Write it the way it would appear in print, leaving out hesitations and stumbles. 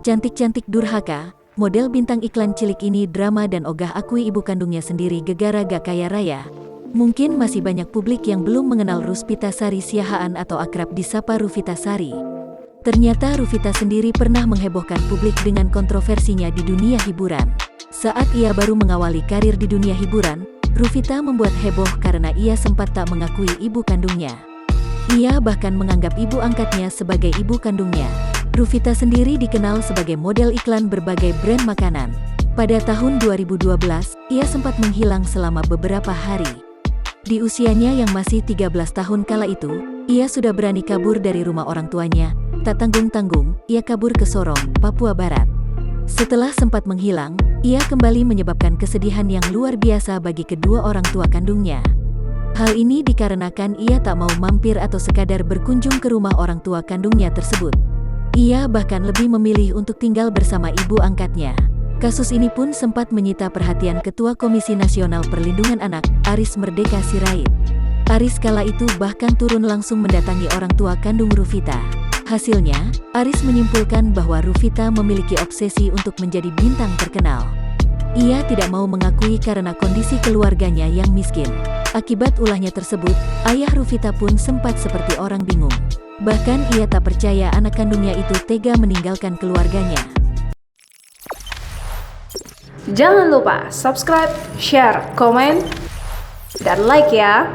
Cantik-cantik durhaka, model bintang iklan cilik ini drama dan ogah akui ibu kandungnya sendiri gegara gak kaya raya. Mungkin masih banyak publik yang belum mengenal Ruspita Sari Siahaan atau akrab disapa Ruvita Sari. Ternyata Ruvita sendiri pernah menghebohkan publik dengan kontroversinya di dunia hiburan. Saat ia baru mengawali karir di dunia hiburan, Ruvita membuat heboh karena ia sempat tak mengakui ibu kandungnya. Ia bahkan menganggap ibu angkatnya sebagai ibu kandungnya. Ruvita sendiri dikenal sebagai model iklan berbagai brand makanan. Pada tahun 2012, ia sempat menghilang selama beberapa hari. Di usianya yang masih 13 tahun kala itu, ia sudah berani kabur dari rumah orang tuanya. Tak tanggung-tanggung, ia kabur ke Sorong, Papua Barat. Setelah sempat menghilang, ia kembali menyebabkan kesedihan yang luar biasa bagi kedua orang tua kandungnya. Hal ini dikarenakan ia tak mau mampir atau sekadar berkunjung ke rumah orang tua kandungnya tersebut. Ia bahkan lebih memilih untuk tinggal bersama ibu angkatnya. Kasus ini pun sempat menyita perhatian Ketua Komisi Nasional Perlindungan Anak, Aris Merdeka Sirait. Aris kala itu bahkan turun langsung mendatangi orang tua kandung Ruvita. Hasilnya, Aris menyimpulkan bahwa Ruvita memiliki obsesi untuk menjadi bintang terkenal. Ia tidak mau mengakui karena kondisi keluarganya yang miskin. Akibat ulahnya tersebut, ayah Ruvita pun sempat seperti orang bingung. Bahkan ia tak percaya anak kandungnya itu tega meninggalkan keluarganya. Jangan lupa subscribe, share, komen, dan like ya!